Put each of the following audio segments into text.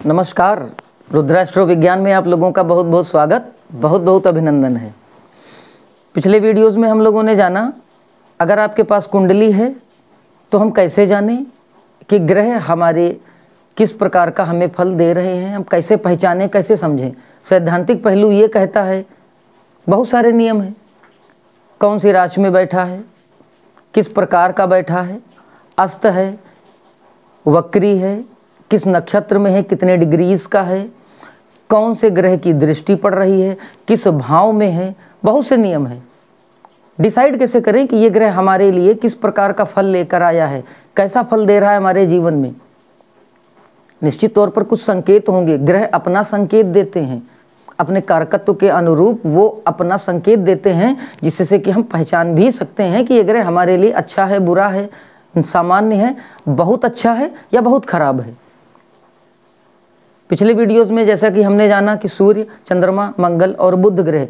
नमस्कार। रुद्राष्ट्र विज्ञान में आप लोगों का बहुत बहुत स्वागत, बहुत बहुत अभिनंदन है। पिछले वीडियोस में हम लोगों ने जाना, अगर आपके पास कुंडली है तो हम कैसे जानें कि ग्रह हमारे किस प्रकार का हमें फल दे रहे हैं, हम कैसे पहचानें, कैसे समझें। सैद्धांतिक पहलू ये कहता है, बहुत सारे नियम हैं। कौन सी राशि में बैठा है, किस प्रकार का बैठा है, अस्त है, वक्री है, किस नक्षत्र में है, कितने डिग्रीज का है, कौन से ग्रह की दृष्टि पड़ रही है, किस भाव में है, बहुत से नियम हैं। डिसाइड कैसे करें कि ये ग्रह हमारे लिए किस प्रकार का फल लेकर आया है, कैसा फल दे रहा है हमारे जीवन में। निश्चित तौर पर कुछ संकेत होंगे, ग्रह अपना संकेत देते हैं, अपने कारकत्व के अनुरूप वो अपना संकेत देते हैं, जिससे कि हम पहचान भी सकते हैं कि ये ग्रह हमारे लिए अच्छा है, बुरा है, सामान्य है, बहुत अच्छा है या बहुत खराब है। पिछले वीडियोस में जैसा कि हमने जाना कि सूर्य, चंद्रमा, मंगल और बुध ग्रह,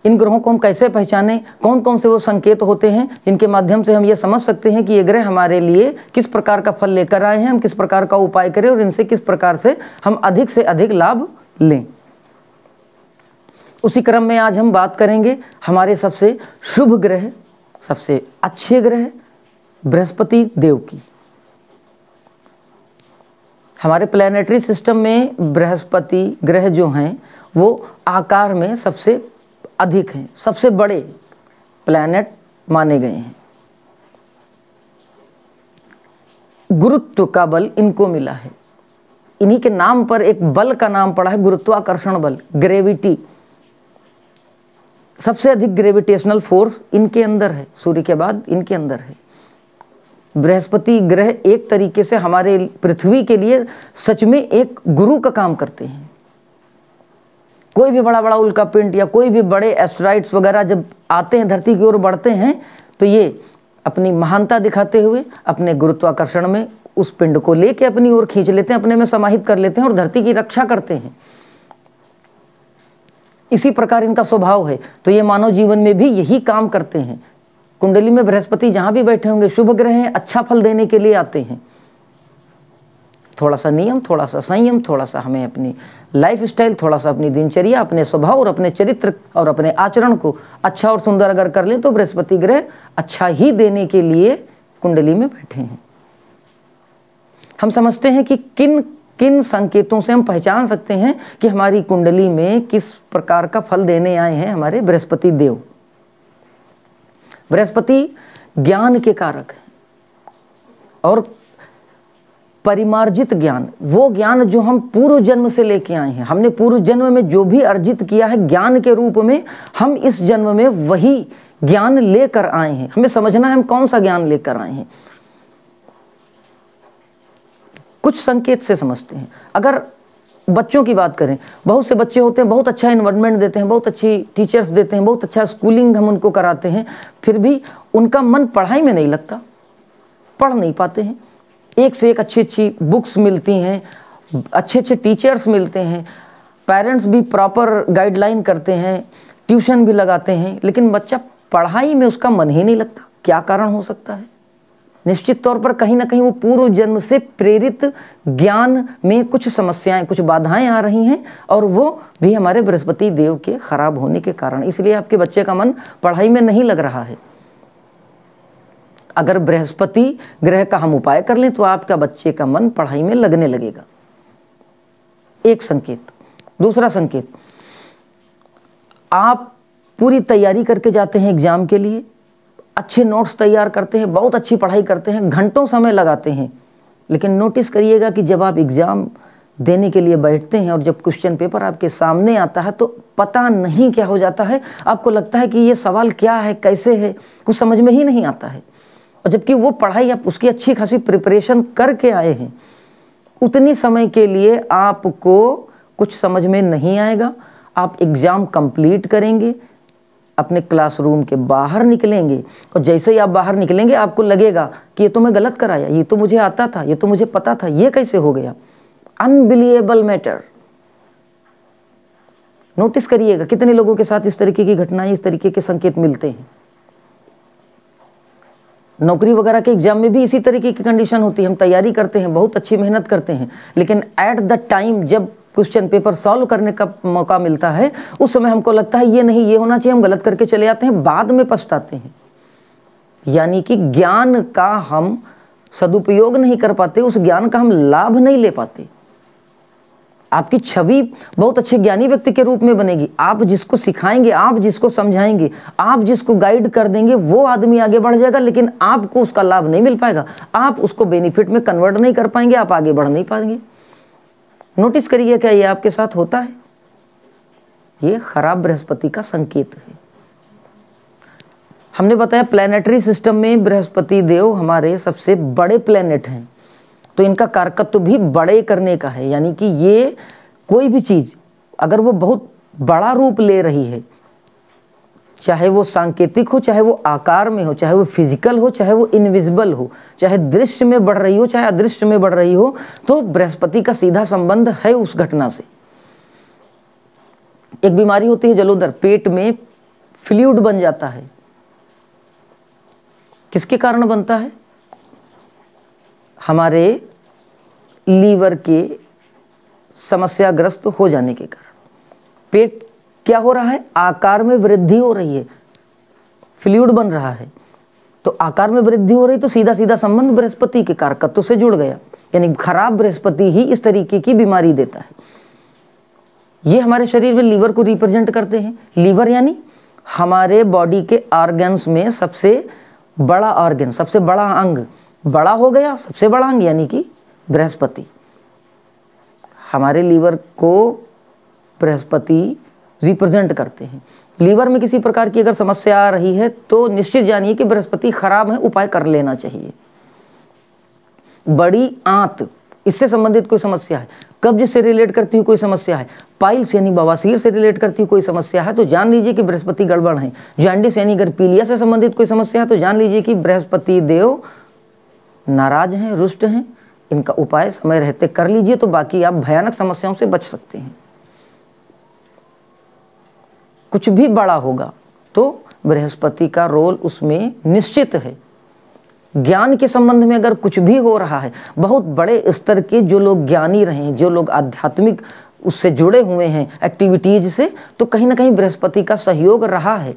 इन ग्रहों को हम कैसे पहचानें, कौन कौन से वो संकेत होते हैं जिनके माध्यम से हम ये समझ सकते हैं कि ये ग्रह हमारे लिए किस प्रकार का फल लेकर आए हैं, हम किस प्रकार का उपाय करें और इनसे किस प्रकार से हम अधिक से अधिक लाभ लें। उसी क्रम में आज हम बात करेंगे हमारे सबसे शुभ ग्रह, सबसे अच्छे ग्रह बृहस्पति देव की। हमारे प्लैनेटरी सिस्टम में बृहस्पति ग्रह जो हैं वो आकार में सबसे अधिक हैं, सबसे बड़े प्लैनेट माने गए हैं। गुरुत्व का बल इनको मिला है, इन्हीं के नाम पर एक बल का नाम पड़ा है गुरुत्वाकर्षण बल, ग्रेविटी। सबसे अधिक ग्रेविटेशनल फोर्स इनके अंदर है, सूर्य के बाद इनके अंदर है। बृहस्पति ग्रह एक तरीके से हमारे पृथ्वी के लिए सच में एक गुरु का काम करते हैं। कोई भी बड़ा बड़ा उल्का पिंड या कोई भी बड़े एस्टेरॉइड्स वगैरह जब आते हैं, धरती की ओर बढ़ते हैं, तो ये अपनी महानता दिखाते हुए अपने गुरुत्वाकर्षण में उस पिंड को लेके अपनी ओर खींच लेते हैं, अपने में समाहित कर लेते हैं और धरती की रक्षा करते हैं। इसी प्रकार इनका स्वभाव है, तो ये मानव जीवन में भी यही काम करते हैं। कुंडली में बृहस्पति जहां भी बैठे होंगे शुभ ग्रह हैं, अच्छा फल देने के लिए आते हैं। थोड़ा सा नियम, थोड़ा सा संयम, थोड़ा सा हमें अपनी लाइफ स्टाइल, थोड़ा सा अपनी दिनचर्या, अपने स्वभाव और अपने चरित्र और अपने आचरण को अच्छा और सुंदर अगर कर लें तो बृहस्पति ग्रह अच्छा ही देने के लिए कुंडली में बैठे हैं। हम समझते हैं कि किन किन संकेतों से हम पहचान सकते हैं कि हमारी कुंडली में किस प्रकार का फल देने आए हैं हमारे बृहस्पति देव। बृहस्पति ज्ञान के कारक है और परिमार्जित ज्ञान, वो ज्ञान जो हम पूर्व जन्म से लेके आए हैं, हमने पूर्व जन्म में जो भी अर्जित किया है ज्ञान के रूप में, हम इस जन्म में वही ज्ञान लेकर आए हैं। हमें समझना है हम कौन सा ज्ञान लेकर आए हैं। कुछ संकेत से समझते हैं। अगर बच्चों की बात करें, बहुत से बच्चे होते हैं, बहुत अच्छा एनवायरनमेंट देते हैं, बहुत अच्छी टीचर्स देते हैं, बहुत अच्छा स्कूलिंग हम उनको कराते हैं, फिर भी उनका मन पढ़ाई में नहीं लगता, पढ़ नहीं पाते हैं। एक से एक अच्छी अच्छी बुक्स मिलती हैं, अच्छे अच्छे टीचर्स मिलते हैं, पेरेंट्स भी प्रॉपर गाइडलाइन करते हैं, ट्यूशन भी लगाते हैं, लेकिन बच्चा पढ़ाई में उसका मन ही नहीं लगता। क्या कारण हो सकता है? निश्चित तौर पर कहीं ना कहीं वो पूर्व जन्म से प्रेरित ज्ञान में कुछ समस्याएं, कुछ बाधाएं आ रही हैं और वो भी हमारे बृहस्पति देव के खराब होने के कारण, इसलिए आपके बच्चे का मन पढ़ाई में नहीं लग रहा है। अगर बृहस्पति ग्रह का हम उपाय कर लें तो आपका बच्चे का मन पढ़ाई में लगने लगेगा। एक संकेत। दूसरा संकेत, आप पूरी तैयारी करके जाते हैं एग्जाम के लिए, अच्छे नोट्स तैयार करते हैं, बहुत अच्छी पढ़ाई करते हैं, घंटों समय लगाते हैं, लेकिन नोटिस करिएगा कि जब आप एग्जाम देने के लिए बैठते हैं और जब क्वेश्चन पेपर आपके सामने आता है तो पता नहीं क्या हो जाता है। आपको लगता है कि ये सवाल क्या है, कैसे है, कुछ समझ में ही नहीं आता है। और जबकि वो पढ़ाई आप उसकी अच्छी खासी प्रिपरेशन करके आए हैं, उतनी समय के लिए आपको कुछ समझ में नहीं आएगा। आप एग्जाम कंप्लीट करेंगे, अपने क्लासरूम के बाहर निकलेंगे और जैसे ही आप बाहर निकलेंगे आपको लगेगा कि ये तो मैं गलत कराया, ये तो मुझे आता था, ये तो मुझे पता था, ये कैसे हो गया। Unbelievable matter. नोटिस करिएगा कितने लोगों के साथ इस तरीके की घटनाएं, इस तरीके के संकेत मिलते हैं। नौकरी वगैरह के एग्जाम में भी इसी तरीके की कंडीशन होती है। हम तैयारी करते हैं, बहुत अच्छी मेहनत करते हैं, लेकिन एट द टाइम जब क्वेश्चन पेपर सॉल्व करने का मौका मिलता है, उस समय हमको लगता है ये नहीं, ये होना चाहिए, हम गलत करके चले जाते हैं, बाद में पछताते हैं। यानी कि ज्ञान का हम सदुपयोग नहीं कर पाते, उस ज्ञान का हम लाभ नहीं ले पाते। आपकी छवि बहुत अच्छे ज्ञानी व्यक्ति के रूप में बनेगी। आप जिसको सिखाएंगे, आप जिसको समझाएंगे, आप जिसको गाइड कर देंगे, वो आदमी आगे बढ़ जाएगा, लेकिन आपको उसका लाभ नहीं मिल पाएगा, आप उसको बेनिफिट में कन्वर्ट नहीं कर पाएंगे, आप आगे बढ़ नहीं पाएंगे। नोटिस करिए, क्या ये आपके साथ होता है? ये खराब बृहस्पति का संकेत है। हमने बताया प्लैनेटरी सिस्टम में बृहस्पति देव हमारे सबसे बड़े प्लैनेट हैं, तो इनका कारकत्व भी बड़े करने का है। यानी कि ये कोई भी चीज अगर वो बहुत बड़ा रूप ले रही है, चाहे वो सांकेतिक हो, चाहे वो आकार में हो, चाहे वो फिजिकल हो, चाहे वो इनविजिबल हो, चाहे दृश्य में बढ़ रही हो, चाहे अदृश्य में बढ़ रही हो, तो बृहस्पति का सीधा संबंध है उस घटना से। एक बीमारी होती है जलोदर, पेट में फ्लूइड बन जाता है। किसके कारण बनता है? हमारे लीवर के समस्याग्रस्त हो जाने के कारण। पेट क्या हो रहा है? आकार में वृद्धि हो रही है, फ्लूइड बन रहा है, तो आकार में वृद्धि हो रही, तो सीधा सीधा संबंध बृहस्पति के कारकत्व से जुड़ गया। यानी खराब बृहस्पति ही इस तरीके की बीमारी देता है। ये हमारे शरीर में लीवर को रिप्रेजेंट करते हैं। लीवर यानी हमारे बॉडी के ऑर्गन्स में सबसे बड़ा ऑर्गन, सबसे बड़ा अंग, बड़ा हो गया सबसे बड़ा अंग, यानी कि बृहस्पति। हमारे लीवर को बृहस्पति रिप्रेजेंट करते हैं। लीवर में किसी प्रकार की अगर समस्या आ रही है तो निश्चित जानिए कि बृहस्पति खराब है, उपाय कर लेना चाहिए। बड़ी आंत, इससे संबंधित कोई समस्या है, कब्ज से रिलेट करती हुई कोई समस्या है, पाइल्स यानी बवासीर से रिलेट करती हुई कोई समस्या है, तो जान लीजिए कि बृहस्पति गड़बड़ है। जॉन्डिस यानी अगर पीलिया से संबंधित कोई समस्या है, तो जान लीजिए कि बृहस्पति देव नाराज हैं, रुष्ट हैं। इनका उपाय समय रहते कर लीजिए, तो बाकी आप भयानक समस्याओं से बच सकते हैं। कुछ भी बड़ा होगा तो बृहस्पति का रोल उसमें निश्चित है। ज्ञान के संबंध में अगर कुछ भी हो रहा है, बहुत बड़े स्तर के जो लोग ज्ञानी रहे हैं, जो लोग आध्यात्मिक उससे जुड़े हुए हैं एक्टिविटीज से, तो कहीं ना कहीं बृहस्पति का सहयोग रहा है।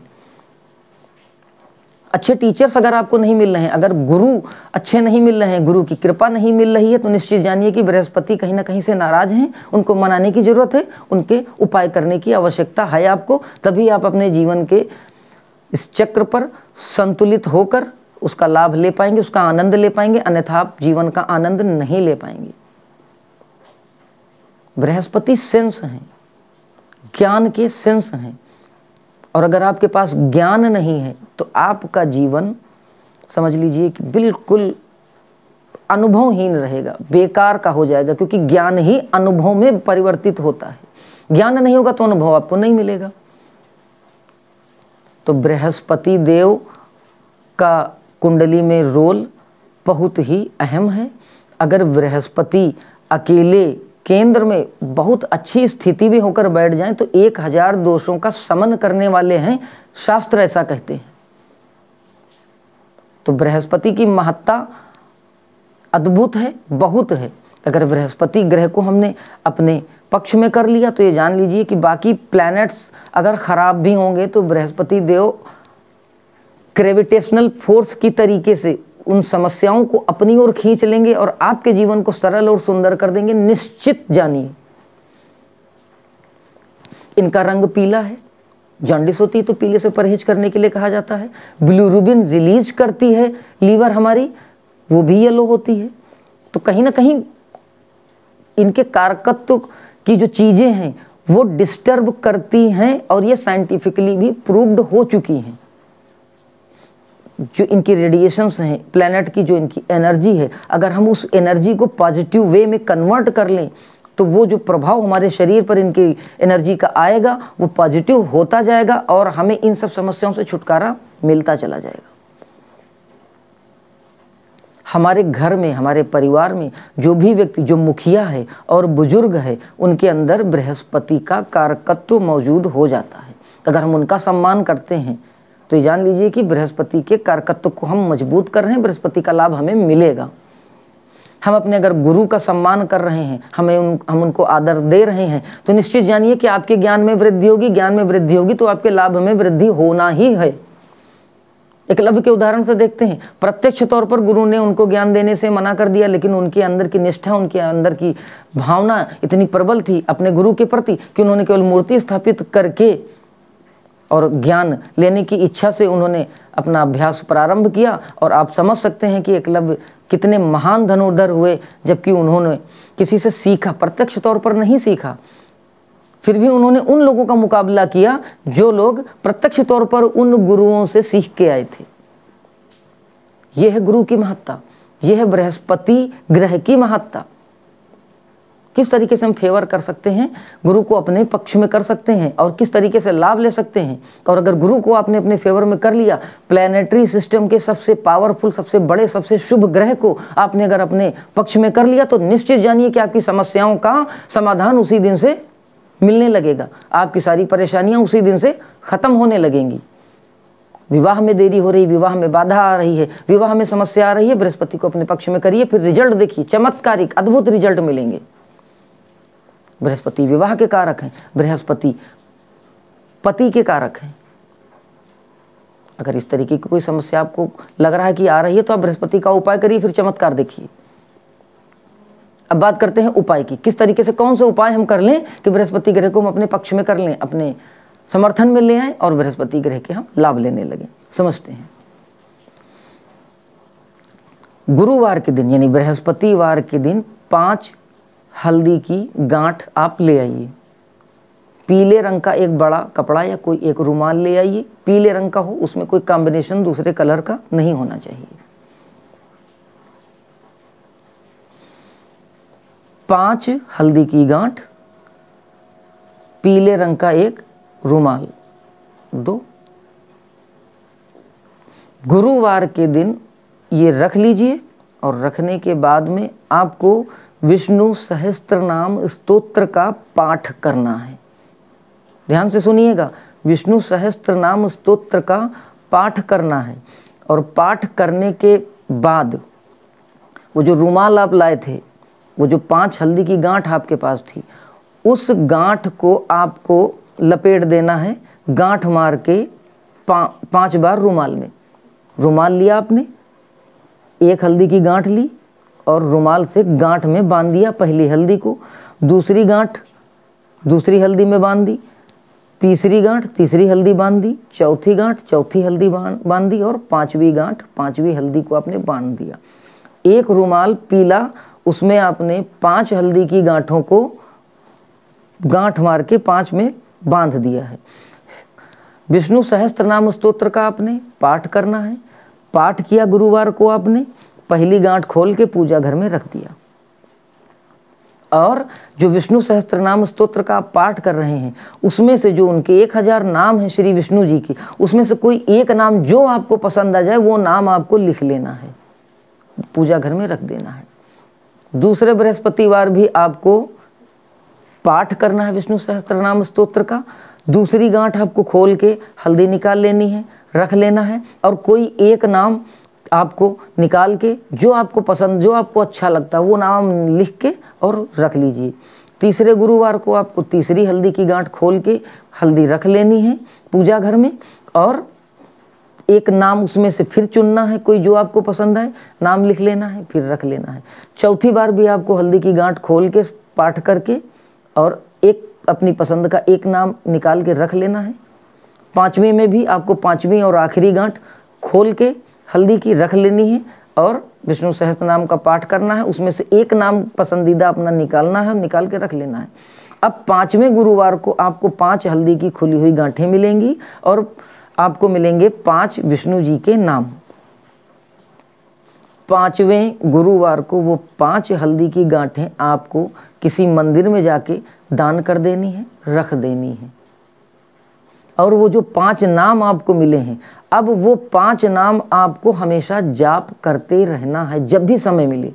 अच्छे टीचर्स अगर आपको नहीं मिल रहे हैं, अगर गुरु अच्छे नहीं मिल रहे हैं, गुरु की कृपा नहीं मिल रही है, तो निश्चित जानिए कि बृहस्पति कहीं ना कहीं से नाराज हैं। उनको मनाने की जरूरत है, उनके उपाय करने की आवश्यकता है आपको। तभी आप अपने जीवन के इस चक्र पर संतुलित होकर उसका लाभ ले पाएंगे, उसका आनंद ले पाएंगे, अन्यथा आप जीवन का आनंद नहीं ले पाएंगे। बृहस्पति सेंस हैं, ज्ञान के सेंस हैं, और अगर आपके पास ज्ञान नहीं है तो आपका जीवन समझ लीजिए कि बिल्कुल अनुभवहीन रहेगा, बेकार का हो जाएगा, क्योंकि ज्ञान ही अनुभव में परिवर्तित होता है। ज्ञान नहीं होगा तो अनुभव आपको नहीं मिलेगा। तो बृहस्पति देव का कुंडली में रोल बहुत ही अहम है। अगर बृहस्पति अकेले केंद्र में बहुत अच्छी स्थिति में होकर बैठ जाएं तो 1000 दोषों का शमन करने वाले हैं, शास्त्र ऐसा कहते हैं। तो बृहस्पति की महत्ता अद्भुत है, बहुत है। अगर बृहस्पति ग्रह को हमने अपने पक्ष में कर लिया तो ये जान लीजिए कि बाकी प्लैनेट्स अगर खराब भी होंगे तो बृहस्पति देव ग्रेविटेशनल फोर्स की तरीके से उन समस्याओं को अपनी ओर खींच लेंगे और आपके जीवन को सरल और सुंदर कर देंगे, निश्चित जानिए। इनका रंग पीला है, जॉन्डिस होती है तो पीले से परहेज करने के लिए कहा जाता है। बिलिरुबिन रिलीज करती है लीवर हमारी, वो भी येलो होती है। तो कहीं ना कहीं इनके कारकत्व की जो चीजें हैं वो डिस्टर्ब करती हैं, और ये साइंटिफिकली भी प्रूव्ड हो चुकी हैं। जो इनकी रेडिएशंस हैं, प्लैनेट की जो इनकी एनर्जी है, अगर हम उस एनर्जी को पॉजिटिव वे में कन्वर्ट कर लें तो वो जो प्रभाव हमारे शरीर पर इनकी एनर्जी का आएगा वो पॉजिटिव होता जाएगा, और हमें इन सब समस्याओं से छुटकारा मिलता चला जाएगा। हमारे घर में, हमारे परिवार में जो भी व्यक्ति, जो मुखिया है और बुजुर्ग है, उनके अंदर बृहस्पति का कारकत्व मौजूद हो जाता है। अगर हम उनका सम्मान करते हैं, तो ये जान लीजिए कि बृहस्पति के कारकत्व को हम मजबूत कर रहे हैं, बृहस्पति का लाभ हमें मिलेगा। हम अपने अगर गुरु का सम्मान कर रहे हैं, हम उनको आदर दे रहे हैं, तो निश्चित जानिए कि आपके ज्ञान में वृद्धि होगी। ज्ञान में वृद्धि होगी तो आपके लाभ में वृद्धि होना ही है। एकलव्य के उदाहरण से देखते हैं, प्रत्यक्ष तौर पर गुरु ने उनको ज्ञान देने से मना कर दिया, लेकिन उनके अंदर की निष्ठा, उनके अंदर की भावना इतनी प्रबल थी अपने गुरु के प्रति कि उन्होंने केवल मूर्ति स्थापित करके और ज्ञान लेने की इच्छा से उन्होंने अपना अभ्यास प्रारंभ किया। और आप समझ सकते हैं कि एकलव्य कितने महान धनुर्धर हुए, जबकि उन्होंने किसी से सीखा, प्रत्यक्ष तौर पर नहीं सीखा, फिर भी उन्होंने उन लोगों का मुकाबला किया जो लोग प्रत्यक्ष तौर पर उन गुरुओं से सीख के आए थे। यह है गुरु की महत्ता, यह है बृहस्पति ग्रह की महत्ता। किस तरीके से हम फेवर कर सकते हैं, गुरु को अपने पक्ष में कर सकते हैं और किस तरीके से लाभ ले सकते हैं। और अगर गुरु को आपने अपने फेवर में कर लिया, प्लैनेटरी सिस्टम के सबसे पावरफुल, सबसे बड़े, सबसे शुभ ग्रह को आपने अगर अपने पक्ष में कर लिया, तो निश्चित जानिए कि आपकी समस्याओं का समाधान उसी दिन से मिलने लगेगा। आपकी सारी परेशानियां उसी दिन से खत्म होने लगेंगी। विवाह में देरी हो रही, विवाह में बाधा आ रही है, विवाह में समस्या आ रही है, बृहस्पति को अपने पक्ष में करिए, फिर रिजल्ट देखिए, चमत्कारिक अद्भुत रिजल्ट मिलेंगे। बृहस्पति विवाह के कारक हैं, बृहस्पति पति के कारक हैं। अगर इस तरीके की कोई समस्या आपको लग रहा है कि आ रही है, तो आप बृहस्पति का उपाय करिए, फिर चमत्कार देखिए। अब बात करते हैं उपाय की, किस तरीके से, कौन से उपाय हम कर लें कि बृहस्पति ग्रह को हम अपने पक्ष में कर लें, अपने समर्थन में ले आए और बृहस्पति ग्रह के हम लाभ लेने लगे। समझते हैं। गुरुवार के दिन यानी बृहस्पतिवार के दिन 5 हल्दी की गांठ आप ले आइए। पीले रंग का एक बड़ा कपड़ा या कोई एक रुमाल ले आइए, पीले रंग का हो, उसमें कोई कॉम्बिनेशन दूसरे कलर का नहीं होना चाहिए। 5 हल्दी की गांठ, पीले रंग का एक रुमाल, 2। गुरुवार के दिन ये रख लीजिए और रखने के बाद में आपको विष्णु सहस्त्रनाम स्तोत्र का पाठ करना है। ध्यान से सुनिएगा, विष्णु सहस्त्रनाम स्तोत्र का पाठ करना है। और पाठ करने के बाद वो जो रुमाल आप लाए थे, वो जो 5 हल्दी की गांठ आपके पास थी, उस गांठ को आपको लपेट देना है, गांठ मार के 5 बार रुमाल में। रुमाल लिया आपने, एक हल्दी की गांठ ली और रुमाल से गांठ में बांध दिया पहली हल्दी को, दूसरी गांठ दूसरी हल्दी में बांध दी, तीसरी गांठ तीसरी हल्दी बांध दी, चौथी गांठ चौथी हल्दी बांध दी और 5वीं गांठ 5वीं हल्दी को आपने बांध दिया। एक रुमाल पीला, उसमें आपने 5 हल्दी की गांठों को गांठ मार के 5 में बांध दिया है। विष्णु सहस्त्रनाम स्तोत्र का आपने पाठ करना है। पाठ किया गुरुवार को आपने, पहली गांठ खोल के पूजा घर में रख दिया। और जो विष्णु सहस्त्रनाम स्तोत्र का आप पाठ कर रहे हैं, उसमें से जो उनके 1000 नाम हैं श्री विष्णु जी की, उसमें से कोई एक नाम जो आपको पसंद आ जाए, वो नाम आपको लिख लेना है, पूजा घर में रख देना है। दूसरे बृहस्पतिवार भी आपको पाठ करना है विष्णु सहस्त्रनाम स्तोत्र का। दूसरी गांठ आपको खोल के हल्दी निकाल लेनी है, रख लेना है, और कोई एक नाम आपको निकाल के जो आपको पसंद, जो आपको अच्छा लगता है, वो नाम लिख के और रख लीजिए। तीसरे गुरुवार को आपको तीसरी हल्दी की गांठ खोल के हल्दी रख लेनी है पूजा घर में, और एक नाम उसमें से फिर चुनना है, कोई जो आपको पसंद आए, नाम लिख लेना है, फिर रख लेना है। चौथी बार भी आपको हल्दी की गांठ खोल के पाठ करके और एक अपनी पसंद का एक नाम निकाल के रख लेना है। 5वीं में भी आपको 5वीं और आखिरी गांठ खोल के हल्दी की रख लेनी है और विष्णु सहस्त्रनाम का पाठ करना है। उसमें से एक नाम पसंदीदा अपना निकालना है, निकाल के रख लेना है। अब 5वें गुरुवार को आपको 5 हल्दी की खुली हुई गांठें मिलेंगी और आपको मिलेंगे 5 विष्णु जी के नाम। 5वें गुरुवार को वो 5 हल्दी की गांठें आपको किसी मंदिर में जाके दान कर देनी है, रख देनी है। और वो जो 5 नाम आपको मिले हैं, अब वो 5 नाम आपको हमेशा जाप करते रहना है। जब भी समय मिले,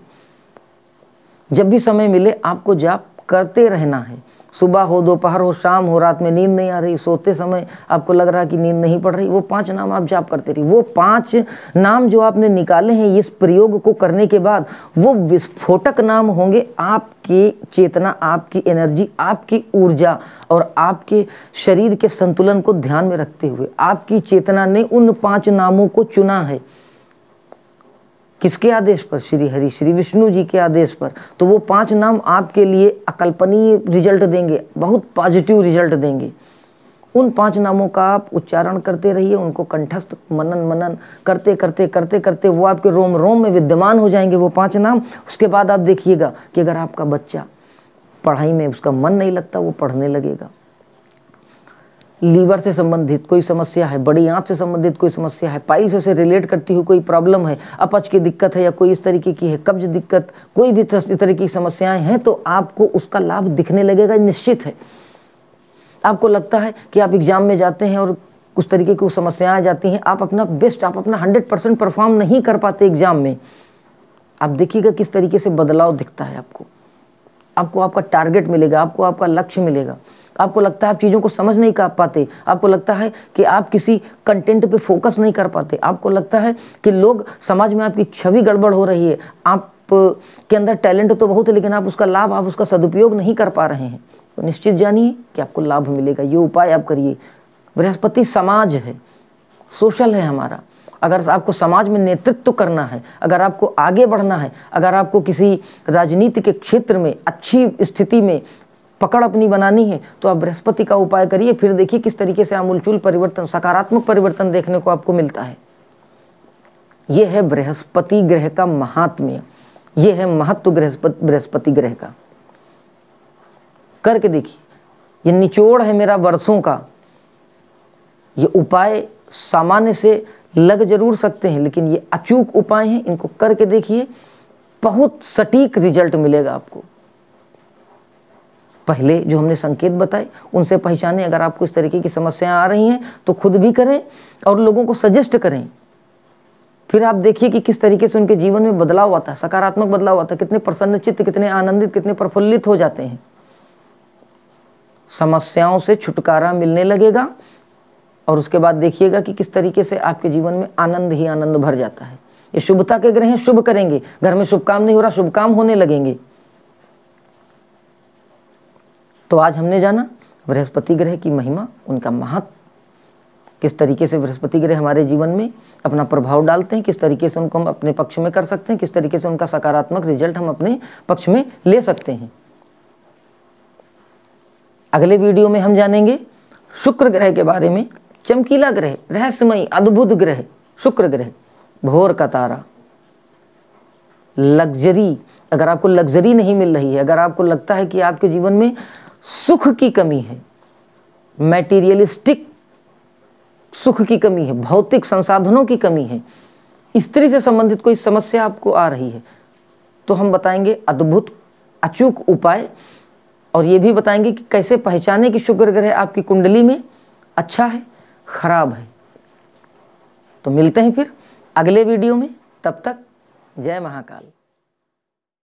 जब भी समय मिले आपको जाप करते रहना है। सुबह हो, दोपहर हो, शाम हो, रात में नींद नहीं आ रही, सोते समय आपको लग रहा कि नींद नहीं पड़ रही, वो 5 नाम आप जाप करते रहिए। वो 5 नाम जो आपने निकाले हैं इस प्रयोग को करने के बाद, वो विस्फोटक नाम होंगे। आपकी चेतना, आपकी एनर्जी, आपकी ऊर्जा और आपके शरीर के संतुलन को ध्यान में रखते हुए आपकी चेतना ने उन 5 नामों को चुना है। किसके आदेश पर? श्री हरि, श्री विष्णु जी के आदेश पर। तो वो 5 नाम आपके लिए अकल्पनीय रिजल्ट देंगे, बहुत पॉजिटिव रिजल्ट देंगे। उन 5 नामों का आप उच्चारण करते रहिए, उनको कंठस्थ मनन करते करते करते करते वो आपके रोम रोम में विद्यमान हो जाएंगे वो 5 नाम। उसके बाद आप देखिएगा कि अगर आपका बच्चा पढ़ाई में उसका मन नहीं लगता, वो पढ़ने लगेगा। लीवर से संबंधित कोई समस्या है, बड़ी आंत से संबंधित कोई समस्या है, पाइल्स से रिलेट करती हुई कोई प्रॉब्लम है, अपच की दिक्कत है या कोई इस तरीके की है, कब्ज दिक्कत, कोई भी इस तरीके की समस्याएं हैं, तो आपको उसका लाभ दिखने लगेगा, निश्चित है। आपको लगता है कि आप एग्जाम में जाते हैं और उस तरीके की समस्याएं आ जाती हैं, आप अपना बेस्ट, आप अपना 100% परफॉर्म नहीं कर पाते एग्जाम में, आप देखिएगा किस तरीके से बदलाव दिखता है आपको आपका टारगेट मिलेगा, आपको आपका लक्ष्य मिलेगा। आपको लगता है आप चीज़ों को समझ नहीं कर पाते, आपको लगता है कि आप किसी कंटेंट पे फोकस नहीं कर पाते, आपको लगता है कि लोग, समाज में आपकी छवि गड़बड़ हो रही है, आप के अंदर टैलेंट तो बहुत है लेकिन आप उसका लाभ, आप उसका सदुपयोग नहीं कर पा रहे हैं, तो निश्चित जानिए कि आपको लाभ मिलेगा। ये उपाय आप करिए। बृहस्पति समाज है, सोशल है हमारा। अगर आपको समाज में नेतृत्व करना है, अगर आपको आगे बढ़ना है, अगर आपको किसी राजनीति के क्षेत्र में अच्छी स्थिति में पकड़ अपनी बनानी है, तो आप बृहस्पति का उपाय करिए। फिर देखिए किस तरीके से आमूलचूल परिवर्तन, सकारात्मक परिवर्तन देखने को आपको मिलता है। यह है बृहस्पति ग्रह का महात्म्य, यह है महत्व बृहस्पति ग्रह का। करके देखिए, ये निचोड़ है मेरा वर्षों का। ये उपाय सामान्य से लग जरूर सकते हैं, लेकिन ये अचूक उपाय हैं, इनको करके देखिए, बहुत सटीक रिजल्ट मिलेगा आपको। पहले जो हमने संकेत बताए उनसे पहचानें। अगर आपको इस तरीके की समस्याएं आ रही हैं तो खुद भी करें और लोगों को सजेस्ट करें। फिर आप देखिए कि किस तरीके से उनके जीवन में बदलाव आता है, सकारात्मक बदलाव आता है, कितने प्रसन्नचित्त, कितने आनंदित, कितने प्रफुल्लित हो जाते हैं। समस्याओं से छुटकारा मिलने लगेगा और उसके बाद देखिएगा कि किस तरीके से आपके जीवन में आनंद ही आनंद भर जाता है। ये शुभता के ग्रह हैं, शुभ करेंगे। घर में शुभ काम नहीं हो रहा, शुभ काम होने लगेंगे। तो आज हमने जाना बृहस्पति ग्रह की महिमा, उनका महत्व, किस तरीके से बृहस्पति ग्रह हमारे जीवन में अपना प्रभाव डालते हैं, किस तरीके से उनको हम अपने पक्ष में कर सकते हैं, किस तरीके से उनका सकारात्मक रिजल्ट हम अपने पक्ष में ले सकते हैं। अगले वीडियो में हम जानेंगे शुक्र ग्रह के बारे में। चमकीला ग्रह, रहस्यमयी, अद्भुत ग्रह शुक्र ग्रह, भोर का तारा, लग्जरी। अगर आपको लग्जरी नहीं मिल रही है, अगर आपको लगता है कि आपके जीवन में सुख की कमी है, मैटीरियलिस्टिक सुख की कमी है, भौतिक संसाधनों की कमी है, स्त्री से संबंधित कोई समस्या आपको आ रही है, तो हम बताएंगे अद्भुत अचूक उपाय, और ये भी बताएंगे कि कैसे पहचाने कि शुक्र ग्रह आपकी कुंडली में अच्छा है, खराब है। तो मिलते हैं फिर अगले वीडियो में, तब तक जय महाकाल।